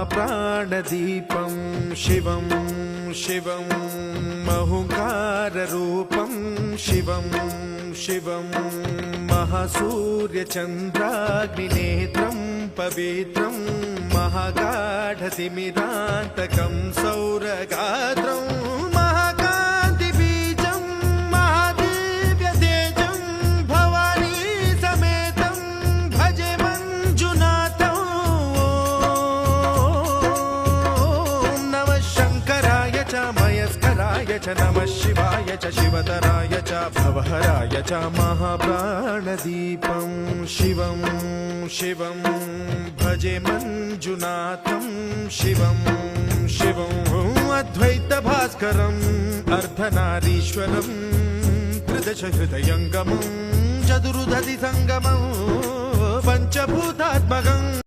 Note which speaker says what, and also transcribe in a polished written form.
Speaker 1: महाप्राणदीपं शिवं शिवं महुकाररूपं शिवं शिवं महासूर्यचन्द्राग्निनेत्रं पवित्रं महागाढतिमिरान्तकं सौरगात्रं महाकान्तिबीजं महादिव्यतेजं भवानी समेतं भजे मञ्जुनाथं। ॐ नमः शङ्कराय च मयस्कराय च नमः शिवाय च शिवतराय च भवहराय च महाप्राणदीपं शिवं शिवं भजे मञ्जुनाथं शिवं शिवं अद्वैतभास्करम् अर्धनारीश्वरं त्रिदशहृदयङ्गमं चतुर्दधिसङ्गमं पञ्चभूतात्मकम्।